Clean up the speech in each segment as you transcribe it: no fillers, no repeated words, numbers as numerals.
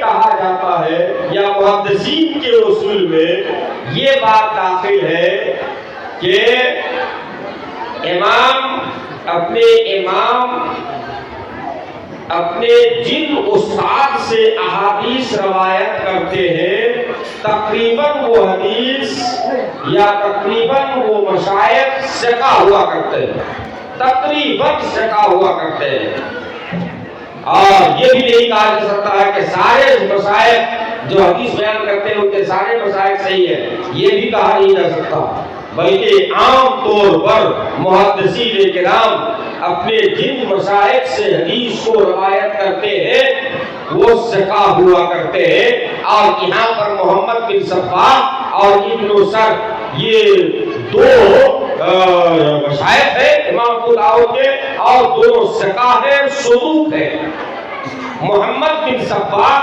کہا جاتا ہے یا محدثین کے اصول میں یہ بات داخل ہے کہ امام اپنے جن استاد سے احادیث روایت کرتے ہیں تقریباً وہ حدیث یا تقریباً وہ مشائخ ثقہ ہوا کرتے ہیں، تقریباً ثقہ ہوا کرتے ہیں۔ اور یہ بھی نہیں کہا جا سکتا ہے کہ سارے مشائخ جو حدیث بیان کرتے ہیں ان کے سارے مشائخ صحیح ہے، یہ بھی کہا نہیں جا سکتا، بلکہ عام طور پر محدثین کرام اپنے جن مشائخ سے حدیث کو روایت کرتے ہیں وہ ثقہ ہوا کرتے ہیں۔ اور یہاں پر محمد بن صباح اور ابن نصر یہ دو مشائخ ہیں امام ابو داؤد کے، اور دونوں ثقہ ہیں، صدوق ہیں۔ محمد بن صباح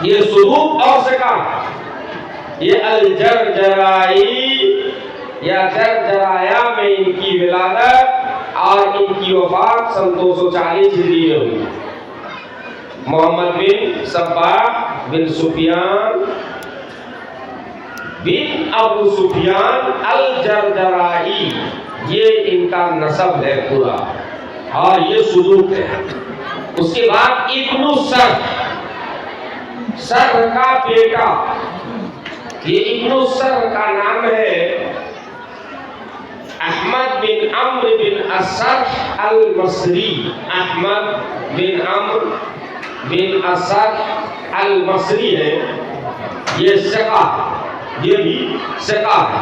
یہ صدوق اور ثقہ، یہ الجرجرائی یا جرجرایا میں ان کی ولادت اور ان کی وفات سن 240 ہجری میں ہوئی۔ محمد بن صباح بن سفیان بن ابو سفیان الجرجرائی، یہ ان کا نسب ہے پورا، اور یہ صدوق ہے۔ اس کے بعد ابن سر کا بیٹا، یہ ابن سر کا نام ہے احمد بن عمرو بن السرح المصری، احمد بن عمرو بن السرح المصری ہے، یہ ثقہ، یہ بھی ثقہ ہے۔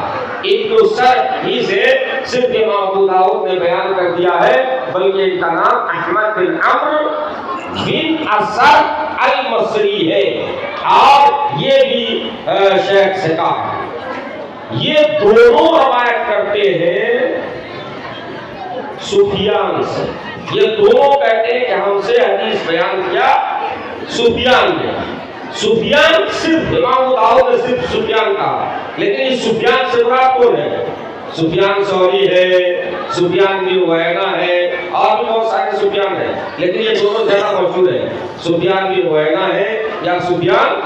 ابن سر ہی سے صرف امام ابو داؤد نے بیان کر دیا ہے، بلکہ ان کا نام احمد بن عمرو بن السرح المصری ہے، اور یہ بھی شیخ ثقہ ہے۔ یہ دونوں روایت کرتے ہیں سفیان سے، یہ دونوں کہتے ہیں کہ ہم سے حدیث بیان کیا سفیان نے۔ سفیان صرف امام ابو داؤد نے صرف سفیان کہا، لیکن اس سفیان سے مراد کون ہے؟ سفیان ثوری ہے، سفیان بن عیینہ ہے، اور بھی بہت سارے سفیان ہیں، لیکن یہ دونوں زیادہ مشہور ہیں۔ سفیان بن عیینہ ہے یا سفیان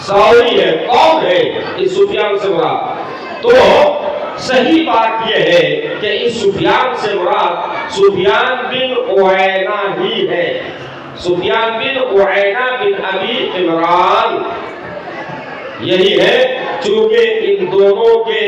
ثوری ہے، کون ہے اس سفیان سے مراد؟ تو صحیح بات یہ ہے کہ اس سفیان سے مراد سفیان بن عیینہ ہی ہے، سفیان بن عیینہ بن ابی عمران یہی ہے، چونکہ ان دونوں کے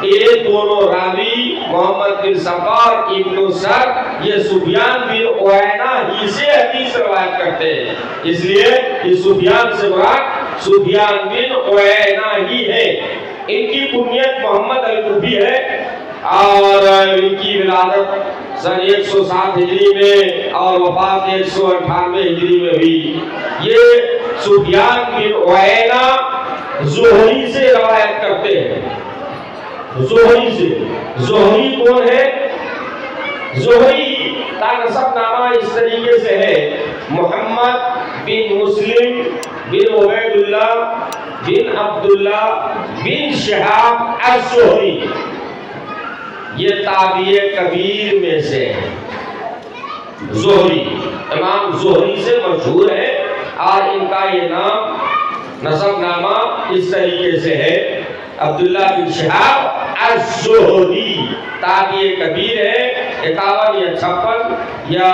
یہ دونوں راوی محمد بن صباح اور ابن سر یہ سفیان بن عیینہ ہی سے حدیث روایت کرتے ہیں، اس لیے اس سفیان سے مراد سفیان بن عیینہ ہی ہے۔ ان کی کنیت محمد الکوفی ہے، اور ان کی ولادت سن 107 ہجری میں اور وفات 198 ہجری میں ہوئی۔ یہ سفیان بن عیینہ زہری سے روایت کرتے ہیں، زہری سے۔ زہری کون ہے؟ زہری کا نسب نامہ اس طریقے سے ہے، محمد بن مسلم بن عبید اللہ بن عبداللہ بن شہاب الزہری، یہ تابعی کبیر میں سے ہے۔ زہری امام زہری سے مشہور ہے، اور ان کا یہ نام نسب نامہ اس طریقے سے ہے، عبداللہ بن شہاب الزہری، تابعی کبیر ہے، 51 یا 56 یا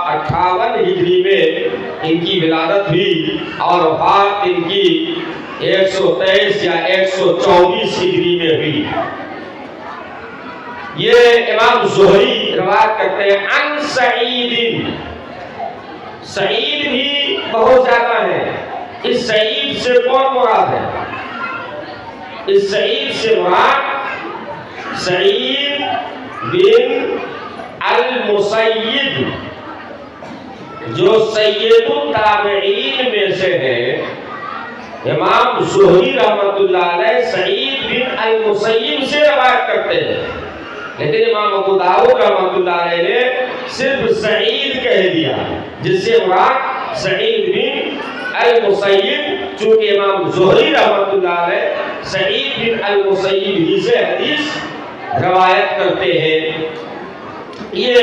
58 ہجری میں ان کی ولادت ہوئی، اور وفات ان کی 123 یا 124 ہجری میں ہوئی۔ یہ امام زہری روایت کرتے ہیں عن سعید، سعید بھی بہت زیادہ ہے، اس سعید سے کون مراد ہے؟ اس سعید سے مراد سعید بن المسیب جو سید التابعین میں سے ہے۔ امام زہری رحمۃ اللہ علیہ سعید بن المسیب سے روایت کرتے ہیں، لیکن امام ابو داؤد رحمۃ اللہ علیہ نے صرف سعید کہہ دیا، جس سے مراد سعید بن المسیب، چونکہ امام زہری رحمۃ اللہ علیہ سعید بن المسیب ہی سے حدیث روایت کرتے ہیں۔ یہ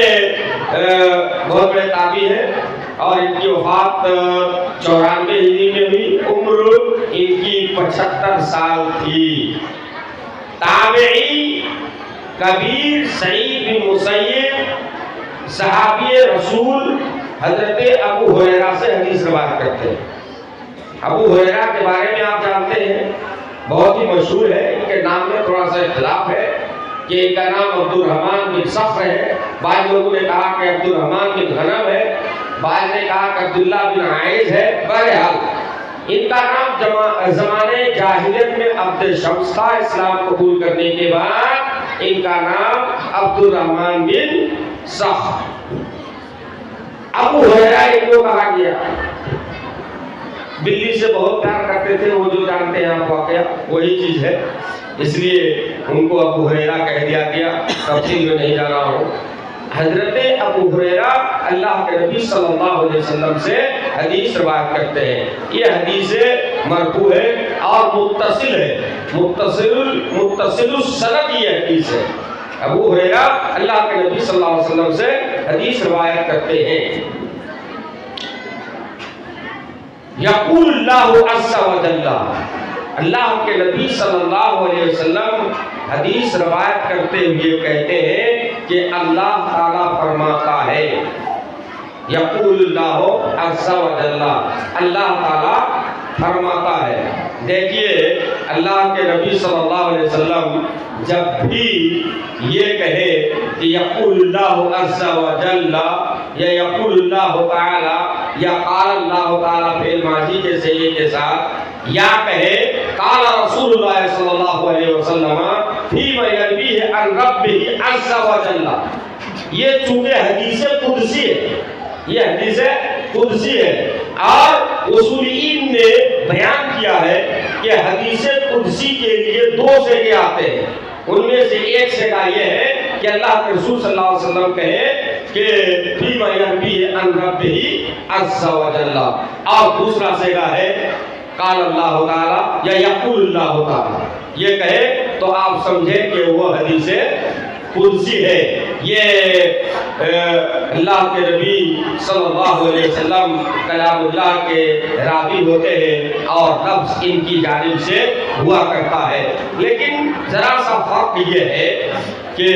بہت بڑے تابعی ہیں، اور ان کی وفات 94 ہجری میں ہوئی، عمر ان کی 75 سال تھی۔ تابعی کبیر سعید بن مسیب صحابی رسول حضرت ابو ہریرہ سے حدیث روایت کرتے ہیں۔ ابو ہریرہ کے بارے میں آپ جانتے ہیں، بہت ہی مشہور ہے، ان کے نام میں تھوڑا سا اختلاف ہے کہ ان کا نام عبد الرحمن بن صخر ہے، بعض لوگوں نے کہا کہ عبد الرحمن بن غنم ہے، بعض نے کہا کہ عبداللہ بن عائز ہے۔ بہرحال ان کا نام زمانے جاہلیت میں عبد شمس تھا، اسلام قبول کرنے کے بعد ان کا نام عبد الرحمن بن صخر۔ ابو ہریرہ ان کو کہا گیا، بلی سے بہت پیار کرتے تھے، وہ جو جانتے ہیں آپ واقعہ وہی چیز ہے، اس لیے ان کو ابو ہریرہ کہہ دیا گیا، تفصیل میں نہیں جا رہا ہوں۔ حضرت ابو ہریرہ اللہ کے نبی صلی اللہ علیہ وسلم سے حدیث روایت کرتے ہیں۔ یہ حدیث مرفوع ہے اور متصل ہے، متصل السند یہ حدیث ہے۔ ابو ہریرہ اللہ کے نبی صلی اللہ علیہ وسلم سے حدیث روایت کرتے ہیں۔ یقول اللہ عز و جل، اللہ کے نبی صلی اللہ علیہ وسلم حدیث روایت کرتے ہوئے کہتے ہیں کہ اللہ تعالیٰ فرماتا ہے، یقول اللہ عز و جل، اللہ تعالیٰ فرماتا ہے۔ دیکھیے اللہ کے نبی صلی اللہ علیہ وسلم جب بھی یہ کہے کہ یقول اللہ عز و جل یا یقول اللہ تعالی یا قال اللہ تعالی فعل ماضی کے صیغے کے ساتھ، یا کہے قال رسول اللہ صلی اللہ علیہ وسلم فیما یرویہ عن ربہ عز و جل، یہ چونکہ حدیث قدسی ہے، یہ حدیث قدسی ہے، اور اصولیین نے بیان کیا ہے کہ حدیث قدسی کے لیے دو صیغے آتے ہیں، ان میں سے ایک صیغہ یہ ہے کہ اللہ کے رسول صلی اللہ علیہ وسلم کہے کہ فیما یرویہ عن ربہ عز و جل، اور دوسرا صیغہ ہے قال اللہ تعالی یا یقول اللہ تعالی، یہ کہے تو آپ سمجھیں کہ وہ حدیث قدسی ہے۔ یہ اللہ کے نبی صلی اللہ علیہ وسلم کلام اللہ کے راوی ہوتے ہیں اور لفظ ان کی جانب سے ہوا کرتا ہے، لیکن ذرا سا فرق یہ ہے کہ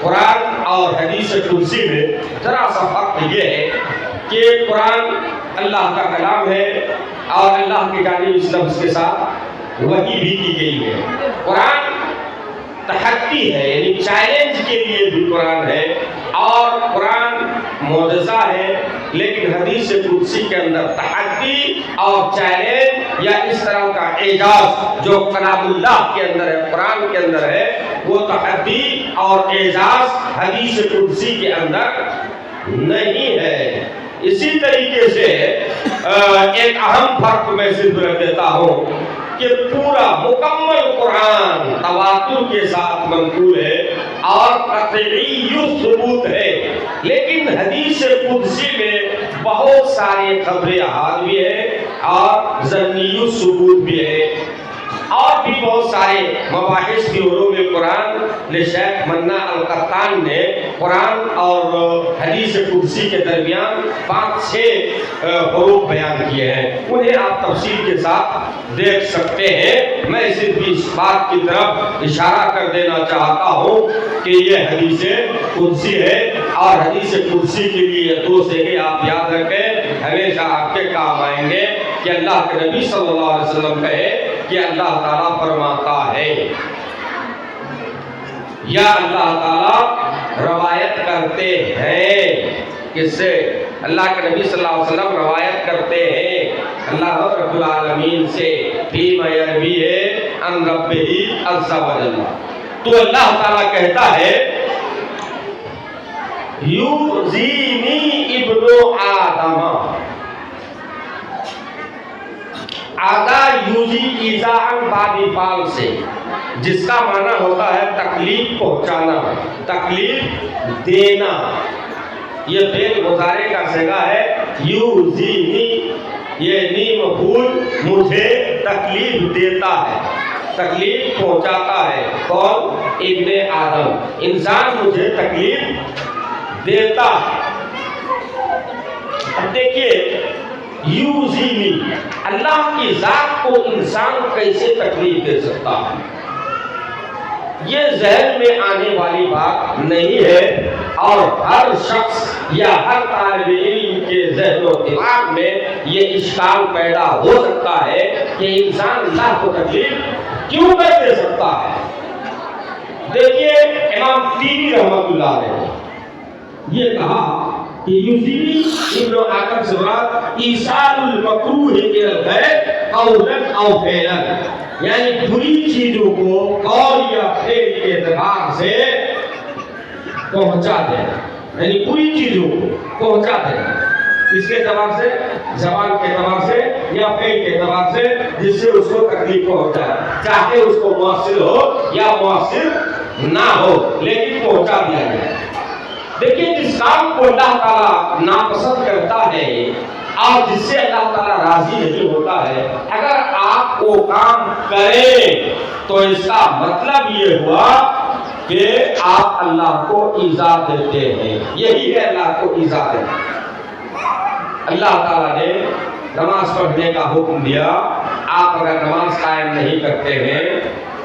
قرآن اور حدیث قدسی میں ذرا سا فرق یہ ہے کہ قرآن اللہ کا کلام ہے اور اللہ کی جانب اس لفظ کے ساتھ وحی بھی کی گئی ہے۔ قرآن تحقی ہے، یعنی چیلنج کے لیے بھی قرآن ہے، اور قرآن معجزہ ہے، لیکن حدیث قدسی کے اندر تحقی اور چیلنج یا اس طرح کا اعجاز جو کلام اللہ کے اندر ہے، قرآن کے اندر ہے، وہ تحقی اور اعجاز حدیث قدسی کے اندر نہیں ہے۔ اسی طریقے سے ایک اہم فرق میں صرف رکھ دیتا ہوں کہ پورا مکمل قرآن تواتر کے ساتھ منقول ہے اور قطعی ثبوت ہے، لیکن حدیث قدسی میں بہت سارے خبر احاد بھی ہے اور ظنی ثبوت بھی ہے، اور بھی بہت سارے مباحث کی علوم قرآن شیخ منا القطان نے قرآن اور حدیث قدسی کے درمیان 5-6 فروق بیان کیے ہیں، انہیں آپ تفصیل کے ساتھ دیکھ سکتے ہیں۔ میں صرف اس بات کی طرف اشارہ کر دینا چاہتا ہوں کہ یہ حدیث قدسی ہے، اور حدیث قدسی کے لیے دو صیغے آپ یاد رکھیں، ہمیشہ آپ کے کام آئیں گے کہ اللہ کے نبی صلی اللہ علیہ وسلم کہے کہ اللہ تعالیٰ فرماتا ہے، یا اللہ تعالیٰ روایت کرتے ہیں۔ کس سے؟ اللہ کے نبی صلی اللہ علیہ وسلم روایت کرتے ہیں اللہ رب العالمین سے، فیما یرویہ عن ربہ عز و جل۔ تو اللہ تعالیٰ کہتا ہے یؤذینی ابن آدم، آدھا یوزی ایزاءً بادی فال سے، جس کا معنی ہوتا ہے تکلیف پہنچانا، تکلیف دینا۔ یہ فعل مضارع کا صیغہ ہے یؤذینی، یہ نی مفعول مجھے تکلیف دیتا ہے، تکلیف پہنچاتا ہے۔ کون؟ ابن آدم، انسان مجھے تکلیف دیتا ہے۔ اب دیکھیے یوزیلی اللہ کی ذات کو انسان کیسے تکلیف دے سکتا ہے، یہ ذہن میں آنے والی بات نہیں ہے، اور ہر شخص یا ہر طالب علم کے ذہن و دماغ میں یہ اشکال پیدا ہو سکتا ہے کہ انسان اللہ کو تکلیف کیوں کر دے سکتا ہے۔ دیکھیے امام تیمی رحمۃ اللہ علیہ یہ کہا کہ یوزیلی ابن آدم سے مراد ایصال المکروہ الی الغیر قولا او فعلا، یعنی بری چیزوں کو قول یا فعل کے اعتبار سے پہنچا دینا، یعنی بری چیزوں کو پہنچا دینا، اس کے اعتبار سے، زبان کے اعتبار سے یا فعل کے اعتبار سے، جس سے اس کو تکلیف پہنچائے، چاہے اس کو مؤثر ہو یا مؤثر نہ ہو، لیکن پہنچا دیا جائے۔ دیکھیے جس کام کو اللہ تعالیٰ ناپسند کرتا ہے اور جس سے اللہ تعالیٰ راضی نہیں ہوتا ہے، اگر آپ وہ کام کریں تو اس کا مطلب یہ ہوا کہ آپ اللہ کو ایذا دیتے ہیں، یہی ہے اللہ کو ایذا دینا۔ اللہ تعالیٰ نے نماز پڑھنے کا حکم دیا، آپ اگر نماز قائم نہیں کرتے ہیں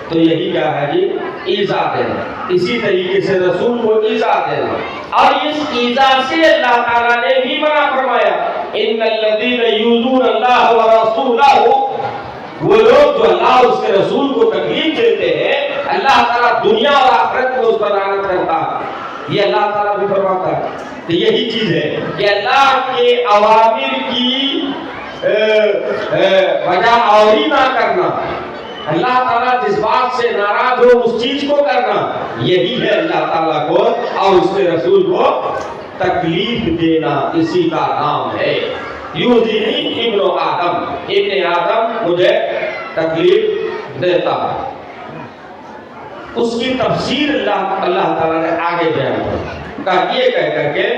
تو یہی کیا ہے جی، ایذا دینا۔ اسی طریقے سے رسول کو ایذا دینا، اور اس ایذا سے اللہ تعالیٰ نے بھی منع فرمایا، ان الذین یؤذون اللہ ورسولہ، وہ لوگ جو اللہ اور اس کے رسول کو تکلیف دیتے ہیں اللہ تعالیٰ دنیا اور آخرت میں اس پر لعنت کرتا ہے، یہ اللہ تعالیٰ بھی فرماتا ہے۔ تو یہی چیز ہے کہ اللہ کے اوامر کی وجہ آوری نہ کرنا، اللہ تعالیٰ جس بات سے ناراض ہو اس چیز کو کرنا، یہی ہے اللہ تعالیٰ کو اور اس کے رسول کو تکلیف دینا، اسی کا نام ہے یوزینی ابن آدم، ابن آدم مجھے تکلیف دیتا ہے۔ اس کی تفسیر اللہ تعالیٰ نے آگے بیان کر یہ کہہ کر کے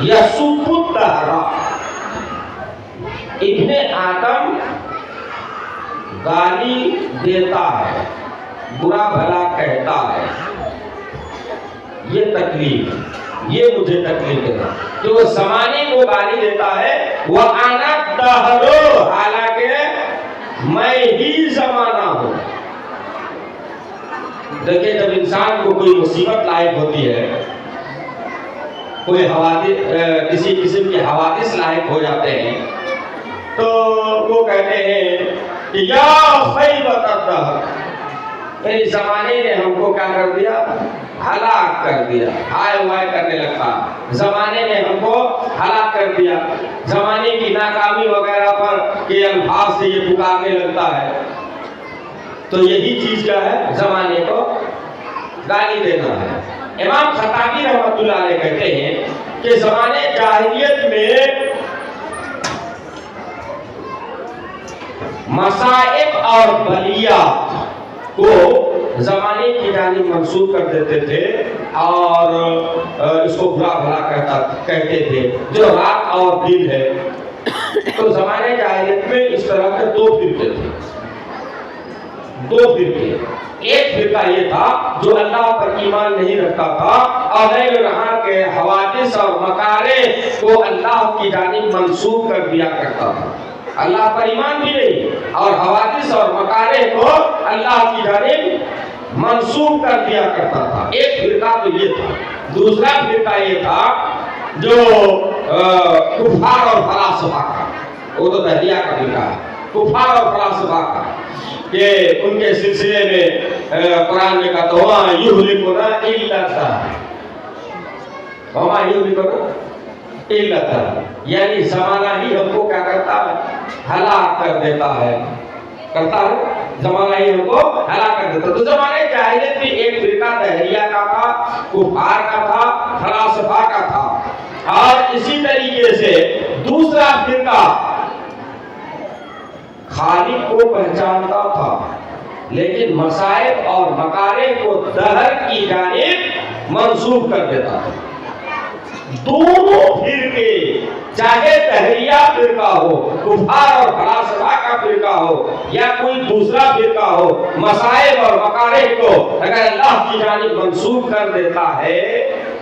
یسب الدہر، ابن آدم گالی دیتا ہے، برا بھلا کہتا ہے، یہ تکلیف، یہ مجھے تکلیف دیتا کہ وہ زمانے کو گالی دیتا ہے، وَأَنَا الدَّهْرُ، حالانکہ میں ہی زمانہ ہوں۔ دیکھیں جب انسان کو کوئی مصیبت لاحق ہوتی ہے، کوئی حوادث، کسی قسم کے حوادث لاحق ہو جاتے ہیں، تو وہ کہتے ہیں کہ یا خیبۃ الدہر، میری زمانے نے ہم کو کیا کر دیا، ہلاک کر دیا، ہائے وائے کرنے لگتا، زمانے نے ہم کو ہلاک کر دیا، زمانے کی ناکامی وغیرہ پر کے الفاظ سے یہ پکارنے لگتا ہے۔ تو یہی چیز کیا ہے، زمانے کو گالی دینا ہے۔ امام خطابی رحمۃ اللہ علیہ کہتے ہیں کہ زمانے جاہلیت میں مصائب اور بلیات کو زمانے کی جانب منسوب کر دیتے تھے اور اس کو برا بھلا کہتے تھے، جو رات اور دن ہے۔ تو زمانے جاہلیت میں اس طرح کے دو فرقے تھے، دو فرقے۔ ایک فرقہ یہ تھا جو اللہ پر ایمان نہیں رکھتا تھا اور لیل و نہار کے حوادث اور مکارہ کو اللہ کی جانب منسوب کر دیا کرتا تھا، اللہ پر ایمان بھی نہیں اور حوادث اور مکارہ کو اللہ کی جانب منسوب کر دیا کرتا تھا۔ ایک فرقہ تو یہ تھا۔ دوسرا فرقہ یہ تھا جو کفار اور فلاسفہ کا، وہ تو دہریہ کا فرقہ ہے، کفار اور فلاسفہ کا، کہ ان کے سلسلے میں قرآن میں کہا تو وَمَا يُهْلِكُنَا إِلَّا الدَّهْرُ، وَمَا يُهْلِكُنَا إِلَّا الدَّهْرُ، یعنی زمانہ ہی ہم کو کیا کرتا ہے، ہلاک کر دیتا ہے، کرتا ہے، زمانہ ہی ہم کو ہلاک کر دیتا ہے۔ تو زمانے جاہلیت میں ایک فرقہ دہریہ کا تھا، کفار کا تھا، فلاسفہ کا تھا، اور اسی طریقے سے دوسرا فرقہ خالق کو پہچانتا تھا لیکن مصائب اور مکارہ کو دہر کی جانب منسوب کر دیتا تھا۔ دونوں فرقے، چاہے دہریہ فرقہ ہو، کفار اور فلاسفہ کا فرقہ ہو یا کوئی دوسرا فرقہ ہو، مصائب اور مکارہ کو اگر اللہ کی جانب منسوب کر دیتا ہے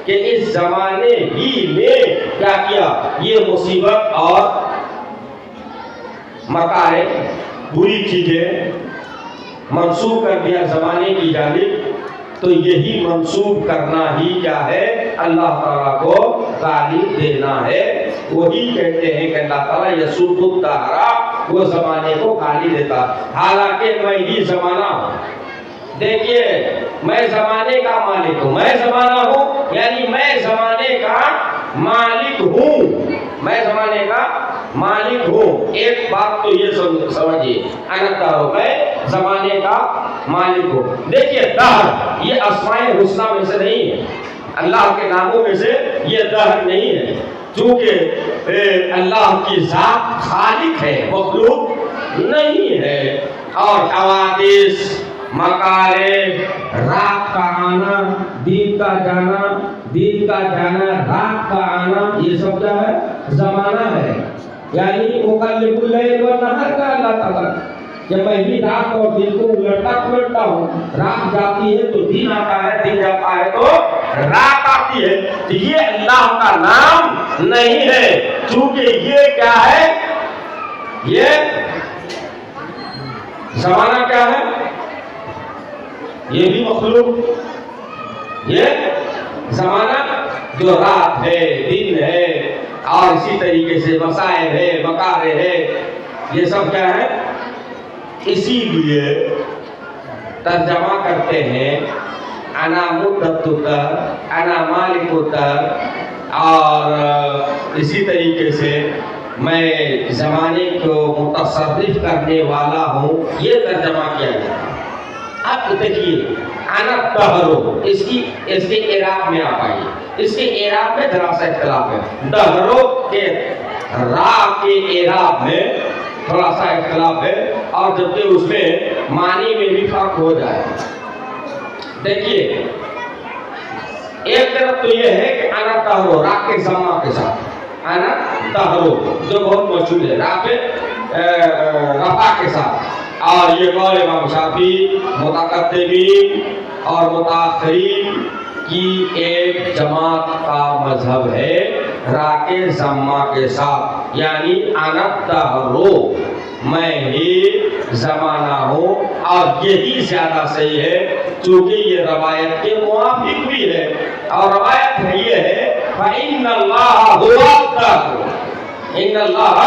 کہ اس زمانے ہی میں کیا کیا، یہ مصیبت اور مکارے بری چیزیں منسوب کر دیا زمانے کی جانب، تو یہی منسوب کرنا ہی کیا ہے، اللہ تعالیٰ کو گالی دینا ہے۔ وہی کہتے ہیں کہ اللہ تعالیٰ یسوب الدہر، وہ زمانے کو گالی دیتا، حالانکہ میں ہی زمانہ ہوں۔ دیکھیے میں زمانے کا مالک ہوں، میں زمانہ ہوں یعنی میں زمانے کا مالک ہوں، میں زمانے کا مالک ہوں۔ ایک بات تو یہ سمجھیے، انتہا میں زمانے کا مالک ہوں۔ دیکھیے دہر یہ اسماء الحسنی میں سے نہیں ہے، اللہ کے ناموں میں سے یہ دہر نہیں ہے، چونکہ اللہ کی ذات خالق ہے، مخلوق نہیں ہے۔ اور حوادث، مکارے، رات کا آنا، دن کا جانا، دن کا جانا، رات کا آنا، یہ سب کیا ہے، زمانہ ہے۔ یعنی مکلف اللیل والنہار کا اللہ تعالیٰ، کہ میں ہی رات اور دن کو الٹا پلٹتا ہوں، رات جاتی ہے تو دن آتا ہے، دن جاتا ہے تو رات آتی ہے۔ تو یہ اللہ کا نام نہیں ہے، چونکہ یہ کیا ہے، یہ زمانہ کیا ہے، یہ بھی مخلوق، یہ زمانہ جو رات ہے، دن ہے، اور اسی طریقے سے مسائب ہے، مکارے ہے، یہ سب کیا ہے۔ اسی لیے ترجمہ کرتے ہیں انا مدت الدہر، انا مالک الدہر، اور اسی طریقے سے میں زمانے کو متصرف کرنے والا ہوں، یہ ترجمہ کیا گیا۔ اب دیکھیے انا دہرو، اس کے اعراب میں آپ آئیے، اس کے اعراب میں ذرا سا اختلاف ہے، دہرو کے را کے اعراب میں تھوڑا سا اختلاف ہے، اور جبکہ اس میں معنی میں بھی فرق ہو جائے۔ دیکھیے ایک طرف تو یہ ہے کہ انا دہرو را کے ضمہ کے ساتھ، انا دہرو جو بہت مشہور ہے، را پہ رفع کے ساتھ، اور یہ قول امام شافعی، متقدمین اور متاخرین کی ایک جماعت کا مذہب ہے را کے ضمہ کے ساتھ، یعنی انا الدہر، میں ہی زمانہ ہوں، اور یہی زیادہ صحیح ہے، چونکہ یہ روایت کے موافق بھی ہے، اور روایت یہ ہے فَإِنَّ اللَّهَ هُوَ الدَّهْرُ، إِنَّ اللَّهَ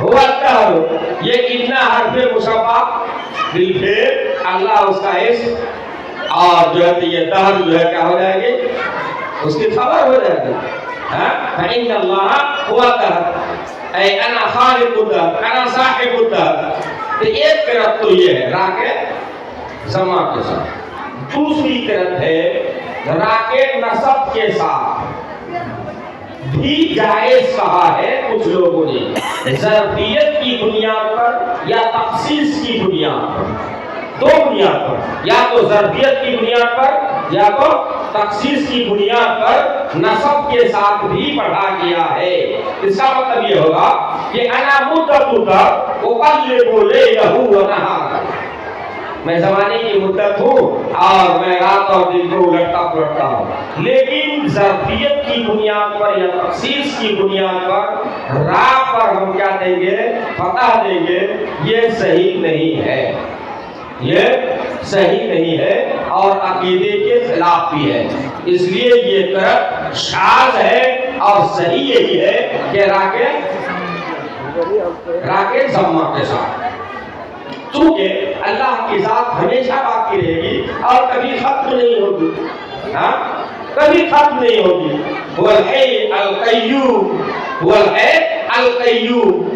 هُوَ الدَّهْرُ، یہ کتنا حرف مشبہ بالفعل، اللہ اس کا اسم، اور جو ہے یہ دہر جو ہے کیا ہو جائے گی، اس کی خبر ہو جائے گی۔ فَإِنَّ اللَّهَ هُوَ الدَّهْرُ، اے انا خالق الدہر، انا صاحب الدہر۔ تو ایک قرأت تو یہ ہے را کے ضمہ کے ساتھ، دوسری قرأت ہے را کے نصب کے ساتھ بھی جائز کہا ہے کچھ لوگوں نے، ظرفیت کی بنیاد پر یا تخصیص کی بنیاد پر، دو بنیاد پر، یا تو ظرفیت کی بنیاد پر یا تو تخصیص کی بنیاد پر نصب کے ساتھ بھی پڑھا گیا ہے۔ اس کا مطلب یہ ہوگا کہ انا مدت الدہر اقلب لیلہ ونہارہ، میں زمانے کی مدت ہوں اور میں رات اور دن کو الٹتا پلٹتا ہوں، لیکن ظرفیت کی بنیاد پر یا تخصیص کی بنیاد پر رات پر ہم کیا دیں گے، فتح دیں گے، یہ صحیح نہیں ہے، یہ صحیح نہیں ہے، اور عقیدے کے خلاف بھی ہے۔ اس لیے یہ قرأت شاذ ہے، اور صحیح یہی ہے کہ را کے ضمہ کے ساتھ، چونکہ اللہ کی ذات ہمیشہ باقی رہے گی اور کبھی ختم نہیں ہوگی، کبھی ختم نہیں ہوگی۔ هو الحی القیوم، هو الحی القیوم،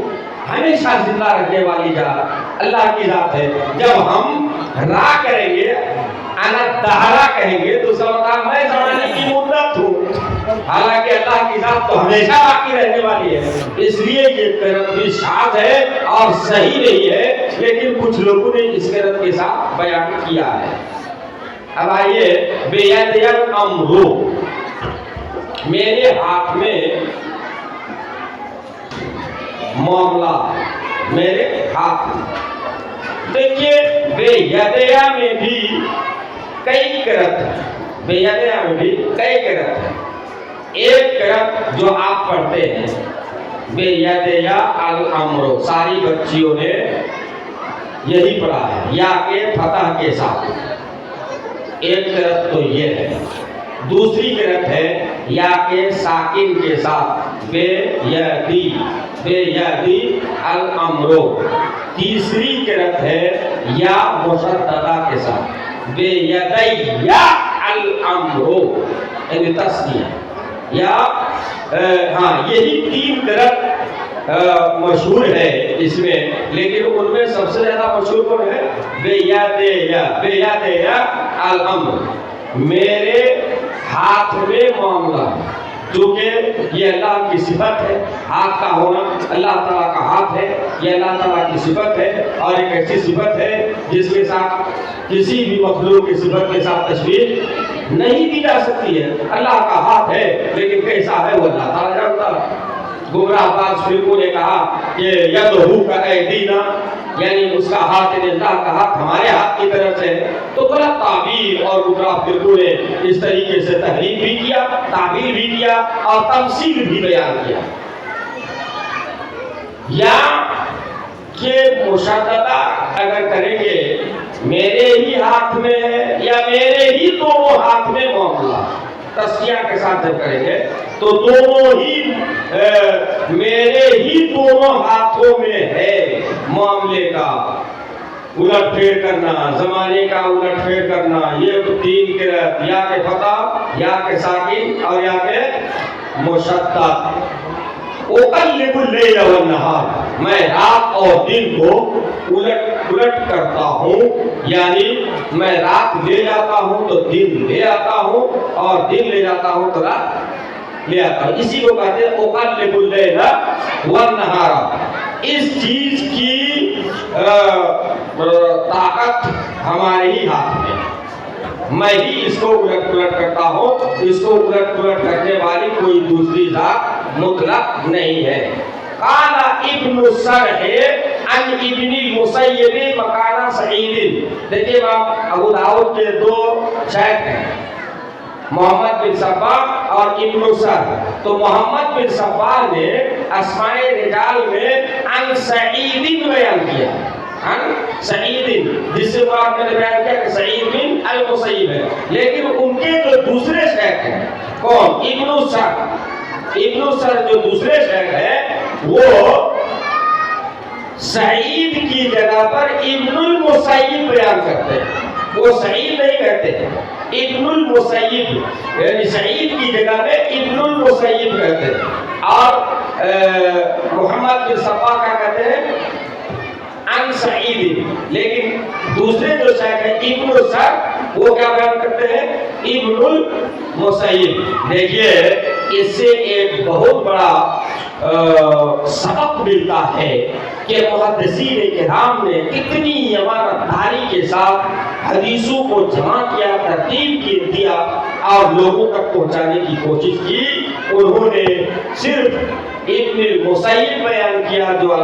ہمیشہ زندہ رہنے والی ذات اللہ کی ذات ہے۔ جب ہم را کریں گے، انا الدہر کہیں گے، تو سمجھا میں زمانے کی مدت ہوں، حالانکہ اللہ کی ذات تو ہمیشہ باقی رہنے والی ہے۔ اس لیے یہ قرأت بھی شاذ ہے اور صحیح نہیں ہے، لیکن کچھ لوگوں نے اس قرأت کے ساتھ بیان کیا ہے۔ اب آئیے بیدی الامر، میرے ہاتھ میں معاملہ، میرے ہاتھ میں، دیکھیے بے یدیا میں بھی کئی قرأت ہیں، بے یدیا میں بھی کئی قرأت ہے. ایک قرأت جو آپ پڑھتے ہیں بے یدیا الامر، ساری بچیوں نے یہی پڑھا ہے یا کے فتح کے ساتھ. ایک قرأت تو یہ ہے. دوسری قرأت ہے یا کے ساکن کے ساتھ بے یدی الامر. تیسری قرأت ہے یا مشددہ کے ساتھ بے یدی الامر، یعنی تسنیہ. یا یہی تین قرأت مشہور ہے اس میں، لیکن ان میں سب سے زیادہ مشہور کون ہے؟ بے یدیا الامر، میرے ہاتھ میں معاملہ. کیونکہ یہ اللہ کی صفت ہے، ہاتھ کا ہونا اللہ تعالیٰ کا ہاتھ ہے، یہ اللہ تعالیٰ کی صفت ہے، اور ایک ایسی صفت ہے جس کے ساتھ کسی بھی مخلوق کی صفت کے ساتھ تشبیہ نہیں دی جا سکتی ہے. اللہ کا ہاتھ ہے لیکن کیسا ہے وہ اللہ تعالیٰ جانتا ہے. گمراہ بعض فرقوں نے کہا کہ یدہ کا ایدینا، یعنی اس کا ہاتھ، یعنی اللہ کا ہاتھ ہمارے ہاتھ کی طرف سے ہے. تو غلط تعبیر، اور گمراہ فرقوں نے اس طریقے سے تحریف بھی کیا، تعبیر بھی کیا، اور تمثیل بھی بیان کیا. یا کہ مشددہ اگر کریں گے میرے ہی ہاتھ میں ہے یا میرے ہی دونوں ہاتھ میں معاملہ، تسنیہ کے ساتھ جب کریں گے تو دونوں ہی میرے ہی دونوں ہاتھوں میں ہے معاملے کا الٹ پھیر کرنا، زمانے کا الٹ پھیر کرنا. یہ تین قرأت، یا کے فتح، یا کے ساکن، اور یا کے مشدد. اقلب اللیل والنہار، میں رات اور دن کو الٹ کرتا ہوں، یعنی میں رات لے جاتا ہوں تو دن لے آتا ہوں، اور دن لے جاتا ہوں تو رات لے آتا ہوں. اسی کو کہتے ہیں اقلب اللیل والنہار. اس چیز کی طاقت ہمارے ہی ہاتھ میں، میں ہی اس کو الٹ پلٹ کرتا ہوں. اس کو الٹ پلٹ کرنے والی کوئی دوسری ذات مطلق نہیں ہے. قال ابن السرح عن ابن المسیب مکان سعید. دیکھیے ابو داؤد کے دو شیخ ہیں، محمد بن صبا اور ابن السرح. تو محمد بن صبا نے اسماء رجال میں عن سعید بیان کیا، عن سعید، جس سے بعد میں نے بیان کیا کہ سعید بن المسیب ہے. لیکن ان کے جو دوسرے شیخ ہیں، کون؟ ابن السرح. ابن السرح جو دوسرے شیخ ہیں وہ سعید کی جگہ پر ابن المسیب بیان کرتے ہیں. وہ سعید نہیں کہتے ہیں، ابن المسیب، یعنی سعید کی جگہ میں ابن المسیب کہتے ہیں. اور محمد بن صبا کا کہتے ہیں عن سعید. لیکن دوسرے جو شیخ ہیں ابن السرح، وہ کیا بیان کرتے ہیں؟ ابن المسیب. دیکھیے اس سے ایک بہت بڑا سبق ملتا ہے کہ محدثین کرام نے کتنی امانت داری کے ساتھ حدیثوں کو جمع کیا، ترتیب دیا اور لوگوں تک پہنچانے کی کوشش کی. انہوں نے صرف ابن المسیب بیان کیا جو